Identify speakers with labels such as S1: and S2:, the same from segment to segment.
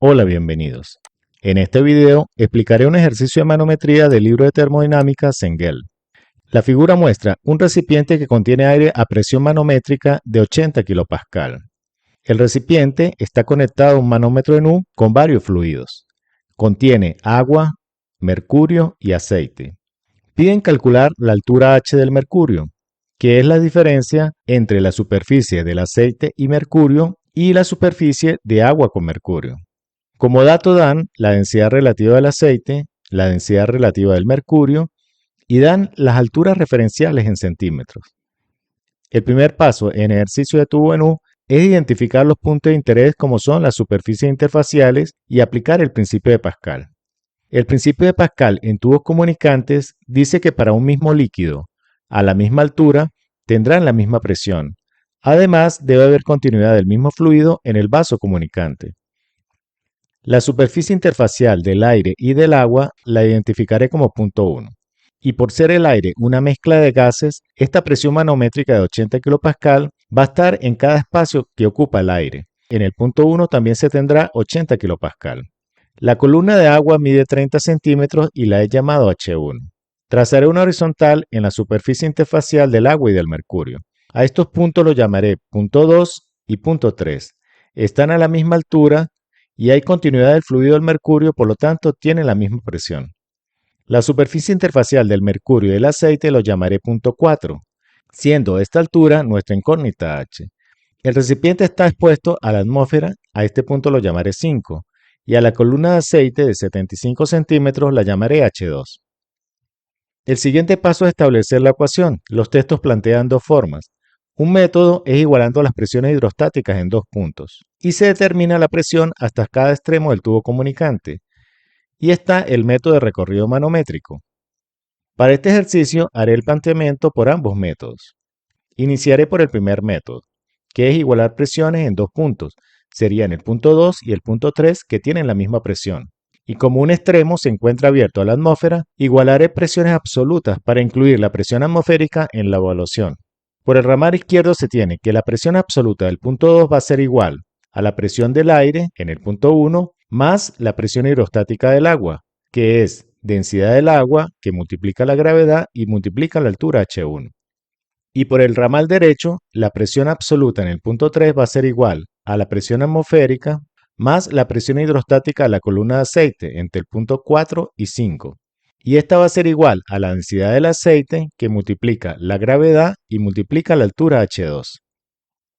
S1: Hola, bienvenidos. En este video explicaré un ejercicio de manometría del libro de termodinámica Cengel. La figura muestra un recipiente que contiene aire a presión manométrica de 80 kPa. El recipiente está conectado a un manómetro en U con varios fluidos. Contiene agua, mercurio y aceite. Piden calcular la altura H del mercurio, que es la diferencia entre la superficie del aceite y mercurio y la superficie de agua con mercurio. Como dato dan la densidad relativa del aceite, la densidad relativa del mercurio y dan las alturas referenciales en centímetros. El primer paso en ejercicio de tubo en U es identificar los puntos de interés como son las superficies interfaciales y aplicar el principio de Pascal. El principio de Pascal en tubos comunicantes dice que para un mismo líquido, a la misma altura, tendrán la misma presión. Además, debe haber continuidad del mismo fluido en el vaso comunicante. La superficie interfacial del aire y del agua la identificaré como punto 1. Y por ser el aire una mezcla de gases, esta presión manométrica de 80 kPa va a estar en cada espacio que ocupa el aire. En el punto 1 también se tendrá 80 kPa. La columna de agua mide 30 centímetros y la he llamado H1. Trazaré una horizontal en la superficie interfacial del agua y del mercurio. A estos puntos los llamaré punto 2 y punto 3. Están a la misma altura y hay continuidad del fluido del mercurio, por lo tanto tienen la misma presión. La superficie interfacial del mercurio y del aceite lo llamaré punto 4, siendo esta altura nuestra incógnita H. El recipiente está expuesto a la atmósfera, a este punto lo llamaré 5, y a la columna de aceite de 75 centímetros la llamaré H2. El siguiente paso es establecer la ecuación. Los textos plantean dos formas. Un método es igualando las presiones hidrostáticas en dos puntos y se determina la presión hasta cada extremo del tubo comunicante. Y está el método de recorrido manométrico. Para este ejercicio haré el planteamiento por ambos métodos. Iniciaré por el primer método, que es igualar presiones en dos puntos. Serían el punto 2 y el punto 3 que tienen la misma presión. Y como un extremo se encuentra abierto a la atmósfera, igualaré presiones absolutas para incluir la presión atmosférica en la evaluación. Por el ramal izquierdo se tiene que la presión absoluta del punto 2 va a ser igual a la presión del aire en el punto 1 más la presión hidrostática del agua, que es densidad del agua que multiplica la gravedad y multiplica la altura H1. Y por el ramal derecho, la presión absoluta en el punto 3 va a ser igual a la presión atmosférica más la presión hidrostática de la columna de aceite entre el punto 4 y 5. Y esta va a ser igual a la densidad del aceite que multiplica la gravedad y multiplica la altura H2,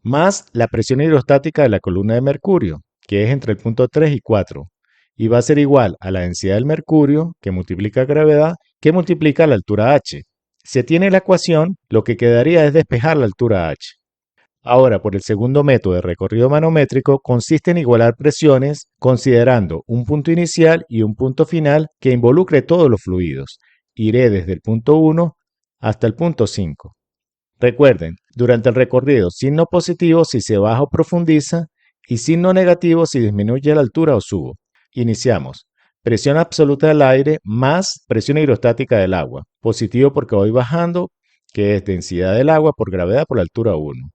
S1: más la presión hidrostática de la columna de mercurio, que es entre el punto 3 y 4, y va a ser igual a la densidad del mercurio que multiplica gravedad que multiplica la altura H. Si tiene la ecuación, lo que quedaría es despejar la altura H. Ahora, por el segundo método de recorrido manométrico, consiste en igualar presiones considerando un punto inicial y un punto final que involucre todos los fluidos. Iré desde el punto 1 hasta el punto 5. Recuerden, durante el recorrido, signo positivo si se baja o profundiza y signo negativo si disminuye la altura o subo. Iniciamos. Presión absoluta del aire más presión hidrostática del agua. Positivo porque voy bajando, que es densidad del agua por gravedad por la altura 1.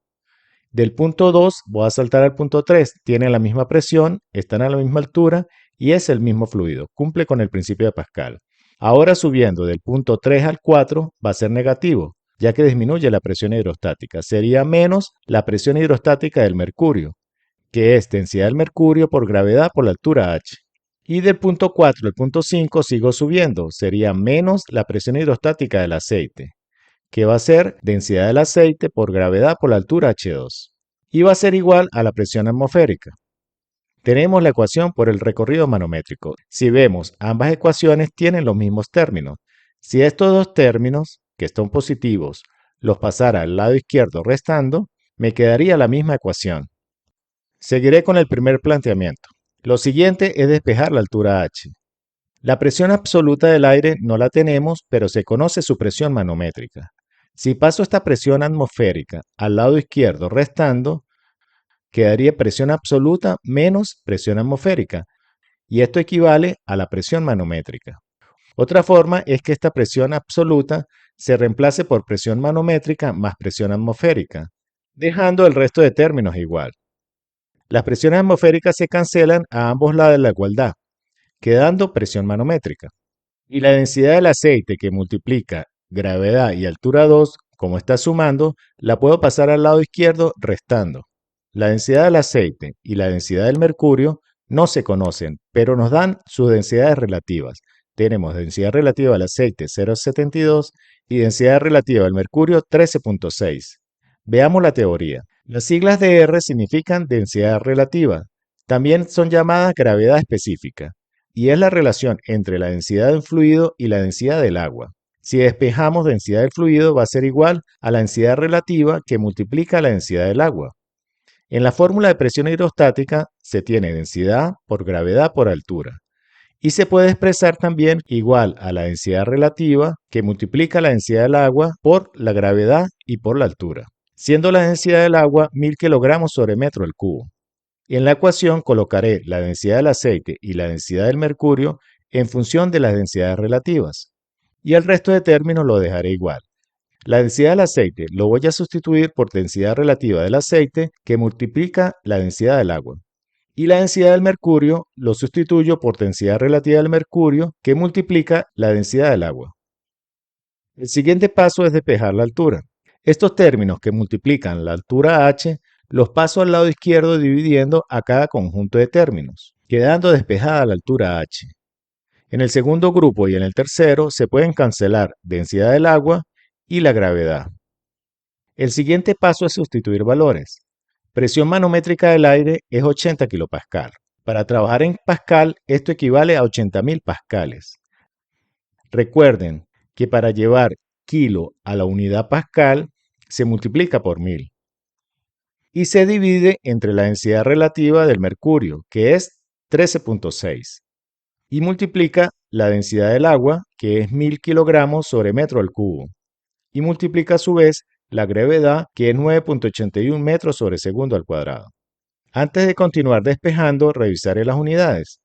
S1: Del punto 2 voy a saltar al punto 3. Tienen la misma presión, están a la misma altura y es el mismo fluido. Cumple con el principio de Pascal. Ahora subiendo del punto 3 al 4 va a ser negativo, ya que disminuye la presión hidrostática. Sería menos la presión hidrostática del mercurio, que es densidad del mercurio por gravedad por la altura H. Y del punto 4 al punto 5 sigo subiendo. Sería menos la presión hidrostática del aceite, que va a ser densidad del aceite por gravedad por la altura H2. Y va a ser igual a la presión atmosférica. Tenemos la ecuación por el recorrido manométrico. Si vemos, ambas ecuaciones tienen los mismos términos. Si estos dos términos, que están positivos, los pasara al lado izquierdo restando, me quedaría la misma ecuación. Seguiré con el primer planteamiento. Lo siguiente es despejar la altura H. La presión absoluta del aire no la tenemos, pero se conoce su presión manométrica. Si paso esta presión atmosférica al lado izquierdo restando, quedaría presión absoluta menos presión atmosférica, y esto equivale a la presión manométrica. Otra forma es que esta presión absoluta se reemplace por presión manométrica más presión atmosférica, dejando el resto de términos igual. Las presiones atmosféricas se cancelan a ambos lados de la igualdad, quedando presión manométrica. Y la densidad del aceite que multiplica gravedad y altura 2, como está sumando, la puedo pasar al lado izquierdo restando. La densidad del aceite y la densidad del mercurio no se conocen, pero nos dan sus densidades relativas. Tenemos densidad relativa del aceite 0,72 y densidad relativa del mercurio 13,6. Veamos la teoría. Las siglas de R significan densidad relativa. También son llamadas gravedad específica y es la relación entre la densidad de un fluido y la densidad del agua. Si despejamos densidad del fluido va a ser igual a la densidad relativa que multiplica la densidad del agua. En la fórmula de presión hidrostática se tiene densidad por gravedad por altura y se puede expresar también igual a la densidad relativa que multiplica la densidad del agua por la gravedad y por la altura, siendo la densidad del agua 1000 kilogramos sobre metro al cubo. Y en la ecuación colocaré la densidad del aceite y la densidad del mercurio en función de las densidades relativas. Y el resto de términos lo dejaré igual. La densidad del aceite lo voy a sustituir por densidad relativa del aceite que multiplica la densidad del agua. Y la densidad del mercurio lo sustituyo por densidad relativa del mercurio que multiplica la densidad del agua. El siguiente paso es despejar la altura. Estos términos que multiplican la altura h los paso al lado izquierdo dividiendo a cada conjunto de términos, quedando despejada la altura h. En el segundo grupo y en el tercero se pueden cancelar densidad del agua y la gravedad. El siguiente paso es sustituir valores. Presión manométrica del aire es 80 kPa. Para trabajar en pascal, esto equivale a 80.000 pascales. Recuerden que para llevar kilo a la unidad pascal se multiplica por 1000 y se divide entre la densidad relativa del mercurio, que es 13,6, y multiplica la densidad del agua, que es 1000 kilogramos sobre metro al cubo, y multiplica a su vez la gravedad, que es 9,81 metros sobre segundo al cuadrado. Antes de continuar despejando, revisaré las unidades.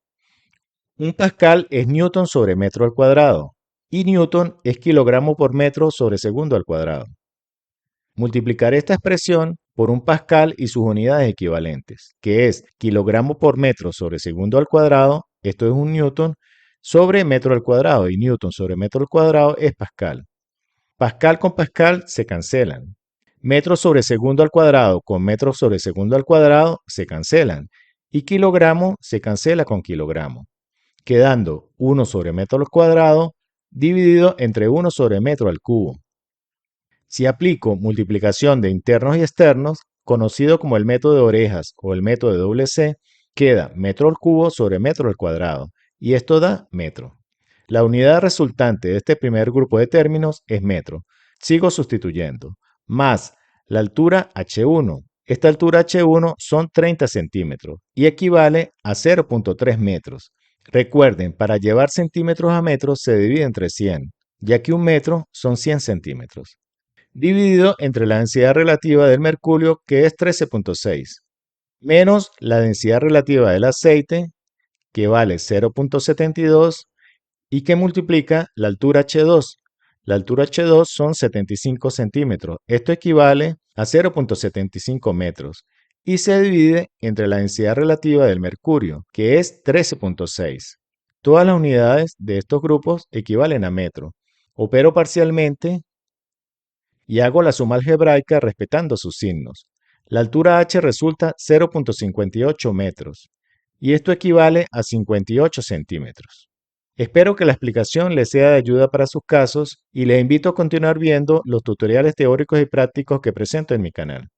S1: Un pascal es newton sobre metro al cuadrado, y newton es kilogramo por metro sobre segundo al cuadrado. Multiplicaré esta expresión por un pascal y sus unidades equivalentes, que es kilogramo por metro sobre segundo al cuadrado, esto es un newton, sobre metro al cuadrado, y newton sobre metro al cuadrado es pascal. Pascal con pascal se cancelan. Metro sobre segundo al cuadrado con metro sobre segundo al cuadrado se cancelan, y kilogramo se cancela con kilogramo, quedando 1 sobre metro al cuadrado dividido entre 1 sobre metro al cubo. Si aplico multiplicación de internos y externos, conocido como el método de orejas o el método de doble C, queda metro al cubo sobre metro al cuadrado, y esto da metro. La unidad resultante de este primer grupo de términos es metro. Sigo sustituyendo. Más la altura H1. Esta altura H1 son 30 centímetros y equivale a 0,3 metros. Recuerden, para llevar centímetros a metros se divide entre 100, ya que un metro son 100 centímetros. Dividido entre la densidad relativa del mercurio, que es 13,6, menos la densidad relativa del aceite, que vale 0,72, y que multiplica la altura H2. La altura H2 son 75 centímetros. Esto equivale a 0,75 metros. Y se divide entre la densidad relativa del mercurio, que es 13,6. Todas las unidades de estos grupos equivalen a metro. Opero parcialmente y hago la suma algebraica respetando sus signos. La altura h resulta 0,58 metros y esto equivale a 58 centímetros. Espero que la explicación les sea de ayuda para sus casos y les invito a continuar viendo los tutoriales teóricos y prácticos que presento en mi canal.